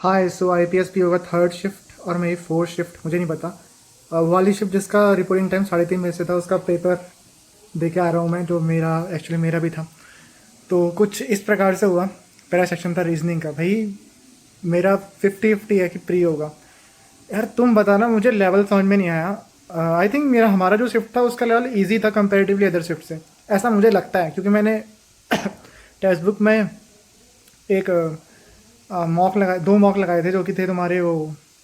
हाँ, सो आईपीएस भी होगा थर्ड शिफ्ट और मेरी फोर्थ शिफ्ट, मुझे नहीं पता। वो वाली शिफ्ट जिसका रिपोर्टिंग टाइम 3:30 बजे से था, उसका पेपर दे के आ रहा हूँ मैं, जो मेरा एक्चुअली मेरा भी था। तो कुछ इस प्रकार से हुआ। पहला सेक्शन था रीजनिंग का। भाई मेरा 50-50 है कि प्री होगा। यार तुम बताना, मुझे लेवल समझ में नहीं आया। आई थिंक मेरा हमारा जो शिफ्ट था उसका लेवल इजी था कंपेरेटिवली अदर शिफ्ट से, ऐसा मुझे लगता है, क्योंकि मैंने टेक्स्ट बुक में एक मॉक लगाए, 2 मॉक लगाए थे जो कि थे तुम्हारे वो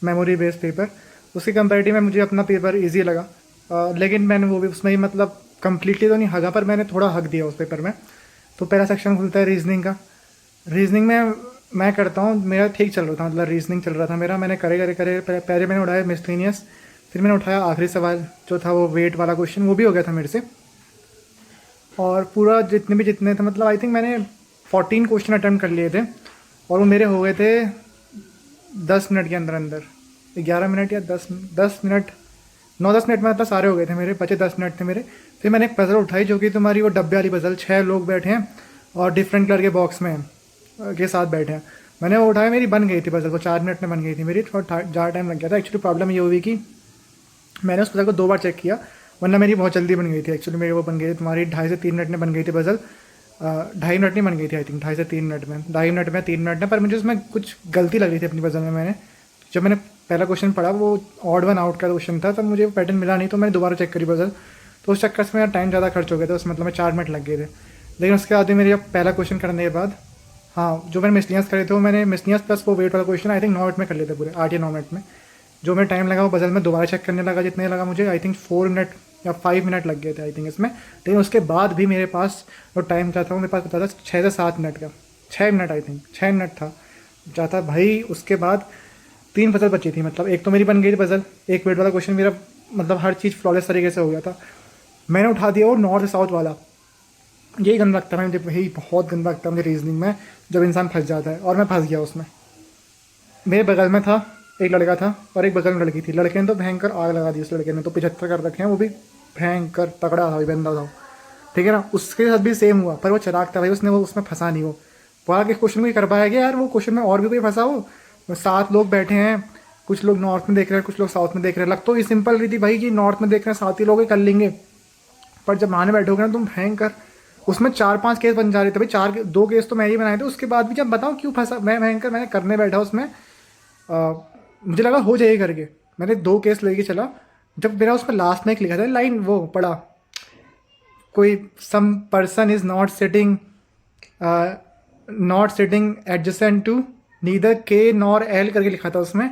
मेमोरी बेस्ड पेपर। उसके कंपेरेटिव में मुझे अपना पेपर इजी लगा। लेकिन मैंने वो भी उसमें ही मतलब कंप्लीटली तो नहीं हगा, पर मैंने थोड़ा हक दिया उस पेपर में। तो पहला सेक्शन खुलता है रीजनिंग का। रीजनिंग में मैं करता हूँ, मेरा ठीक चल रहा था, मतलब रीजनिंग चल रहा था मेरा। मैंने करे पहले मैंने उठाया मिसलिनियस, फिर मैंने उठाया आखिरी सवाल जो था वो वेट वाला क्वेश्चन, वो भी हो गया था मेरे से। और पूरा जितने थे, मतलब आई थिंक मैंने 14 क्वेश्चन अटैम्प्ट कर लिए थे, और वो मेरे हो गए थे 10 मिनट के अंदर अंदर। 11 मिनट या 10 मिनट, 9-10 मिनट में मतलब सारे हो गए थे मेरे, बचे 10 मिनट थे मेरे। फिर मैंने एक पजल उठाई जो कि तुम्हारी वो डब्बे वाली पजल, 6 लोग बैठे हैं और डिफरेंट कलर के बॉक्स में के साथ बैठे हैं। मैंने वो उठाया, मेरी बन गई थी पजल, को 4 मिनट में बन गई थी मेरी। थोड़ा ज़्यादा टाइम लग गया था। एक्चुअली प्रॉब्लम ये हुई कि मैंने उस पजल को 2 बार चेक किया, वरना मेरी बहुत जल्दी बन गई थी। एक्चुअली मेरी वो बन गई थी तुम्हारी 2.5 से 3 मिनट में बन गई थी पजल। 2.5 मिनट नहीं बन गई थी आई थिंक, 2.5 से 3 मिनट में, 2.5 मिनट में 3 मिनट में। पर मुझे उसमें कुछ गलती लग रही थी अपनी पजल में। मैंने जब मैंने पहला क्वेश्चन पढ़ा, वो ऑड वन आउट का क्वेश्चन था, तब मुझे पैटर्न मिला नहीं, तो मैंने दोबारा चेक करी पजल। तो उस चक्कर से मेरा टाइम ज़्यादा खर्च हो गया था उसमें, मतलब मैं 4 मिनट लग गए थे। लेकिन उसके बाद भी मेरी अब पहला क्वेश्चन करने के बाद, हाँ, जो मैंने मिसलिनियस करे थे वो मैंने मिसलिनियस प्लस वो वेट वाला क्वेश्चन आई थिंक 9 मिनट में कर लेते पूरे, 8 या 9 मिनट में। जो मैं टाइम लगा वो पजल में दोबारा चेक करने लगा, जितने लगा मुझे आई थिंक 4 मिनट या 5 मिनट लग गए थे आई थिंक इसमें। लेकिन उसके बाद भी मेरे पास जो टाइम था वो मेरे पास पता था 6 से 7 मिनट का, 6 मिनट आई थिंक, 6 मिनट था जाता भाई। उसके बाद 3 पजल बची थी, मतलब एक तो मेरी बन गई थी पजल, एक वेट वाला क्वेश्चन मेरा, मतलब हर चीज़ फ्लॉलेस तरीके से हो गया था। मैंने उठा दिया वो नॉर्थ साउथ वाला। यही गंदा लगता है मुझे, यही बहुत गंदा लगता है मुझे रीजनिंग में, जब इंसान फंस जाता है। और मैं फंस गया उसमें। मेरे बगल में था एक लड़का था और एक बगल में लड़की थी। लड़के ने तो भयंकर आग लगा दी, उस लड़के ने तो 75 कर रखे हैं, वो भी भयंकर तगड़ा था, बंदा था, ठीक है ना। उसके साथ भी सेम हुआ, पर वो चिराग था भाई, उसने वो उसमें फंसा नहीं। वो आगे क्वेश्चन में कर पाया गया यार, वो क्वेश्चन में और भी कोई फंसा हो। 7 लोग बैठे हैं, कुछ लोग नॉर्थ में देख रहे हैं, कुछ लोग साउथ में देख रहे हैं। लग तो ये सिंपल रही थी भाई कि नॉर्थ में देख रहे हैं, साथ ही लोग ही कर लेंगे। पर जब माने बैठोगे ना तुम, भयंकर उसमें 4-5 केस बन जा रहे थे भाई। 2 केस तो मैं ही बनाए थे। उसके बाद भी जब बताऊँ क्यों फंसा मैं, भयंकर मैंने करने बैठा उसमें, मुझे लगा हो जाएगी करके। मैंने 2 केस लेके चला। जब मेरा उसमें लास्ट में एक लिखा था लाइन, वो पढ़ा, कोई some person is not sitting adjacent to neither K nor L करके लिखा था उसमें।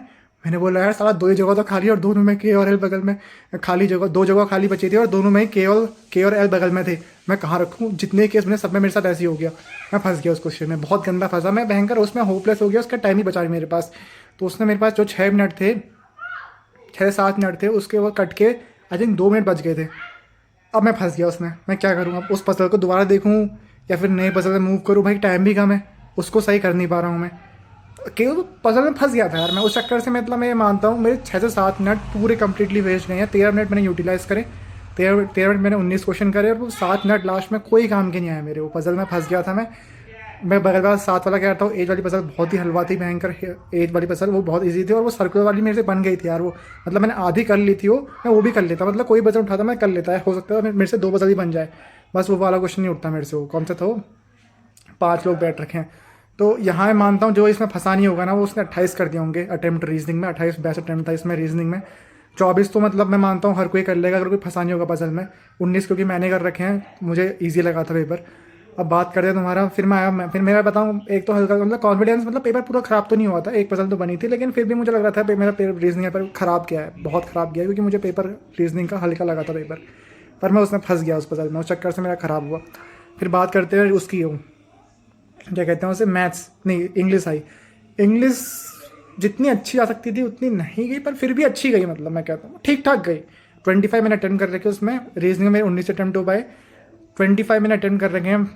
मैंने बोला यार साला 2 ही जगह तो खाली, और दोनों में के और एल बगल में खाली जगह, 2 जगह खाली बची थी और दोनों में के और एल बगल में थे। मैं कहाँ रखूँ? जितने केस मैंने सब में मेरे साथ ऐसे ही हो गया। मैं फंस गया उस क्वेश्चन में, बहुत गंदा फंसा मैं, भयंकर उसमें होपलेस हो गया। उसका टाइम ही बचा मेरे पास। तो उसने मेरे पास जो 6 मिनट थे, 6 से 7 मिनट थे, उसके वो कट के आई थिंक 2 मिनट बच गए थे। अब मैं फंस गया उसमें, मैं क्या करूँ? अब उस पजल को दोबारा देखूँ या फिर नए पजल में मूव करूँ? भाई टाइम भी कम है, उसको सही कर नहीं पा रहा हूँ मैं। केवल पजल में फंस गया था यार मैं उस चक्कर से। मतलब मैं ये मानता हूँ मेरे 6 से 7 मिनट पूरे कंप्लीटली वेस्ट गए हैं। 13 मिनट मैंने यूटिलाइज़ करे, 13 मिनट मैंने 19 क्वेश्चन करे, और वो 7 मिनट लास्ट में कोई काम के नहीं आया मेरे। वो पजल में फंस गया था मैं बगल वाला 7 वाला कह रहा था, एज वाली पजल बहुत ही हलवा थी, भयंकर एज वाली पजल, वो बहुत ईजी थी। और वो सर्कुलर वाली मेरे से बन गई थी यार वो, मतलब मैंने आधी कर ली थी वो, मैं वो भी कर लेता, मतलब कोई पजल उठाता मैं कर लेता है, हो सकता है मेरे से 2 पजल ही बन जाए। बस वो वाला क्वेश्चन नहीं उठता मेरे से। वो कौन सा था वो, 5 लोग बैठ रखे हैं। तो यहाँ मैं मानता हूँ जो इसमें फंसा नहीं होगा ना, वो उसने 28 कर दिए होंगे अटैम्प्ट रीजनिंग में। 28 बेस्ट अटैम्प्ट था इसमें रीजनिंग में। 24 तो मतलब मैं मानता हूँ हर कोई कर लेगा अगर कोई फंसा नहीं होगा पजल में। 19 क्योंकि मैंने कर रखे हैं, मुझे ईजी लगा था पेपर। अब बात करते हैं तुम्हारा। फिर मैं आया, फिर मेरा बताऊँ, एक तो हल्का मतलब कॉन्फिडेंस, मतलब पेपर पूरा ख़राब तो नहीं हुआ था, एक पजल तो बनी थी, लेकिन फिर भी मुझे लग रहा था मेरा पेपर रीजनिंग पर ख़राब किया है, बहुत ख़राब किया है, क्योंकि मुझे पेपर रीजनिंग का हल्का लगा था पेपर। पर मैं उसमें फंस गया उस पजल में, उस चक्कर से मेरा ख़राब हुआ। फिर बात करते हैं उसकी, क्या कहते हैं उसे, मैथ्स नहीं, इंग्लिश आई। इंग्लिश जितनी अच्छी आ सकती थी उतनी नहीं गई, पर फिर भी अच्छी गई, मतलब मैं कहता हूँ ठीक ठाक गई। 25 मैंने अटेंड कर रखे उसमें, रीजनिंग में 19 अटेम्प्ट हो पाए, 25 मैंने अटेंड कर रखे हैं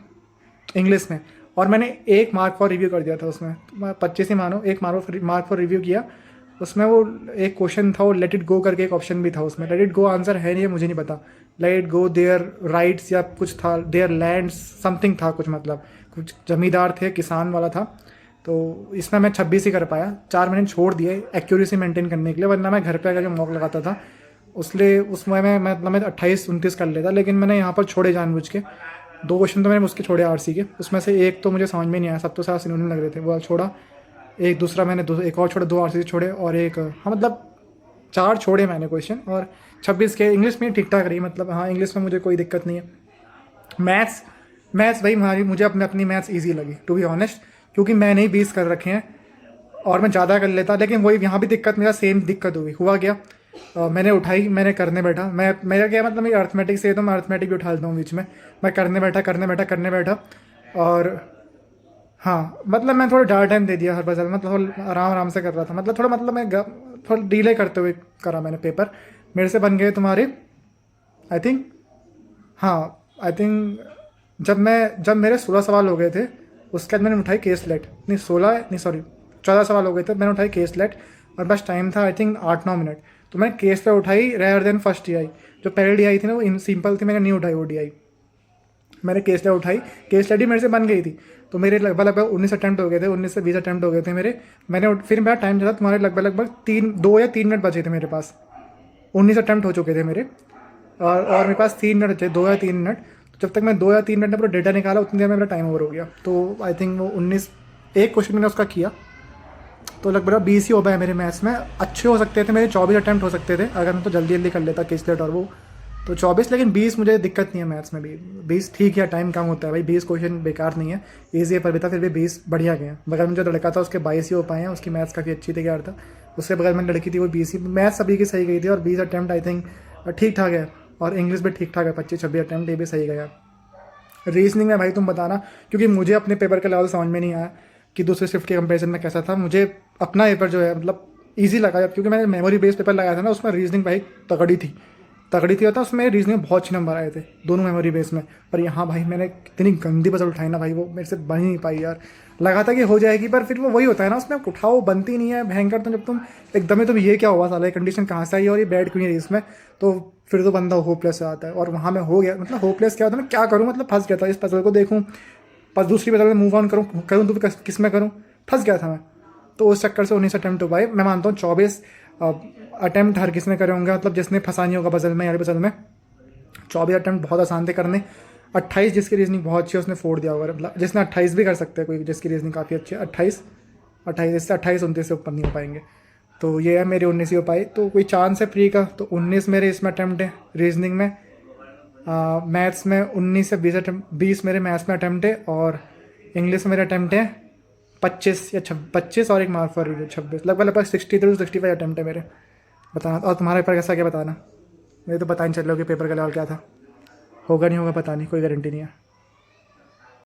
इंग्लिश में। और मैंने 1 मार्क फॉर रिव्यू कर दिया था उसमें, 25 ही मानो, 1 मार्क फॉर रिव्यू किया उसमें। वो एक क्वेश्चन था, वो लेट इट गो करके एक ऑप्शन भी था उसमें। लेट इट गो आंसर है नहीं, मुझे नहीं पता। Let it go their rights या कुछ था, देयर लैंड्स समथिंग था कुछ, मतलब कुछ जमींदार थे, किसान वाला था। तो इसमें मैं 26 ही कर पाया, 4 मैंने छोड़ दिए एक्यूरेसी मेंटेन करने के लिए, वरना मैं घर पे आकर जो मॉक लगाता था उसलिए उसमें मैं मतलब मैं 28-29 कर लेता, लेकिन मैंने यहाँ पर छोड़े जानबूझ के। 2 क्वेश्चन तो मैंने उसके छोड़े आरसी के, उसमें से एक तो मुझे समझ में नहीं आया, सब तो सारा सिनोनिम लग रहे थे, वो छोड़ा। एक दूसरा मैंने एक और छोड़ा, 2 आरसी छोड़े और एक, हाँ मतलब 4 छोड़े मैंने क्वेश्चन, और 26 के इंग्लिश में ठीक ठाक रही, मतलब हाँ इंग्लिश में मुझे कोई दिक्कत नहीं है। मैथ्स मैथ्स भाई मुझे अपनी मैथ्स ईजी लगी टू बी ऑनेस्ट, क्योंकि मैंने ही 20 कर रखे हैं और मैं ज़्यादा कर लेता, लेकिन वही यहाँ भी दिक्कत, मेरा सेम दिक्कत हुआ क्या, मैंने उठाई, मैंने करने बैठा, मेरा क्या मतलब मेरी अर्थमेटिक से है तो मैं अर्थमेटिक भी उठा लेता हूँ बीच में। मैं करने बैठा और हाँ मतलब मैं थोड़ा ज़्यादा टाइम दे दिया हर पजल में, मतलब थोड़ा आराम आराम से कर रहा था, मतलब थोड़ा मतलब मैं थोड़ा डिले करते हुए करा मैंने पेपर। मेरे से बन गए तुम्हारे आई थिंक, हाँ आई थिंक जब मेरे 16 सवाल हो गए थे, उसके बाद मैंने उठाई केस लेट, नहीं 16 नहीं सॉरी 14 सवाल हो गए थे, मैंने उठाई केस लेट और बस टाइम था आई थिंक 8-9 मिनट, तो मैंने केस लेट उठाई rare then first D I. जो पहली डी आई थी ना वो सिंपल थी, मैंने नहीं उठाई वो डी आई, मैंने केस लेट उठाई, केस लेट ही मेरे से बन गई थी। तो मेरे लगभग 19 अटैम्प्ट हो गए थे, 19 से 20 अटैम्प्ट हो गए थे मेरे। फिर मेरा टाइम चला, तुम्हारे लगभग 2 या 3 मिनट बचे थे मेरे पास, 19 अटैम्प्ट हो चुके थे मेरे, और मेरे पास 3 मिनट बचे, 2 या 3 मिनट। तो जब तक मैं 2 या 3 मिनट में पूरा डेटा निकाला उतनी देर में मेरा टाइम ओवर हो गया। तो आई थिंक वो 19 एक क्वेश्चन मैंने उसका किया, तो लगभग 20 ही हो पाए मेरे मैथ्स में। अच्छे हो सकते थे मेरे, 24 अटैम्प्ट हो सकते थे अगर मैं तो जल्दी जल्दी कर लेता केसलेट और वो, तो 24, लेकिन 20 मुझे दिक्कत नहीं है मैथ्स में भी। 20 ठीक है, टाइम कम होता है भाई, 20 क्वेश्चन बेकार नहीं है, ईजी है पर बेटा फिर भी 20 बढ़िया गए हैं। बगल में जो लड़का था उसके 22 ही हो पाए हैं, उसकी मैथ्स काफ़ी अच्छी थी, क्या था उससे बगल में लड़की थी वो 20 ही, मैथ्स सभी की सही गई थी, और 20 अटैम्प्ट आई थिंक ठीक ठाक है, और इंग्लिश भी ठीक ठाक है, 25-26 अटैम्प्ट ये भी सही गया। रीजनिंग में भाई तुम बताना, क्योंकि मुझे अपने पेपर का लेवल समझ में नहीं आया कि दूसरे शिफ्ट के कंपैरिजन में कैसा था। मुझे अपना पेपर जो है मतलब ईजी लगा, क्योंकि मैंने मेमोरी बेस्ड पेपर लगाया था ना, उसमें रीजनिंग भाई तगड़ी थी होता, उसमें रीजनिंग में बहुत अच्छे नंबर आए थे दोनों मेमोरी बेस में। पर यहाँ भाई मैंने इतनी गंदी पजल उठाई ना भाई, वो मेरे से बन ही नहीं पाई यार। लगा था कि हो जाएगी, पर फिर वो वही होता है ना, उसमें उठाओ बनती नहीं है भयंकर। तो जब तुम एकदम ही तुम ये क्या हुआ साला, कंडीशन कहाँ से आई और ये बैड क्यों नहीं रही इसमें, तो फिर तो बंदा होपलेस हो आता है। और वहाँ में हो गया, मतलब होपलेस क्या होता है, मैं क्या करूँ, मतलब फंस गया था, इस पजल को देखूँ बस दूसरी पजल में मूव ऑन करूँ तो किस में करूँ, फंस गया था मैं। तो उस चक्कर से 19 अटैम्प्ट हो पाए। मैं मानता हूँ 24 अटैम्प्ट हर किसी ने करे होंगे, मतलब जिसने फंसा नहीं होगा पजल में, यार पजल में 24 अटैम्प्ट बहुत आसान थे करने। 28 जिसकी रीजनिंग बहुत अच्छी है उसने फोड़ दिया होगा, मतलब जिसने 28 भी कर सकते हैं कोई, जिसकी रीजनिंग काफ़ी अच्छी है। 28 इससे 28-29 से ऊपर नहीं हो पाएंगे। तो ये है मेरे 19 ही हो पाई, तो कोई चांस है फ्री का। तो 19 मेरे इसमें अटैम्प्ट है रीजनिंग में, मैथ्स में 19 से 20 मेरे मैथ्स में अटैम्प्ट है, और इंग्लिश में मेरे अटैम्प्ट है 25 या 25 और एक मार्क फॉर रिव्यू 26, लगभग 63-65 अटैम्प्ट है मेरे। बताना, और तुम्हारे पेपर कैसा क्या बताना, मुझे तो पता नहीं चल रहा कि पेपर का लेवल क्या था, होगा नहीं होगा पता नहीं, कोई गारंटी नहीं है।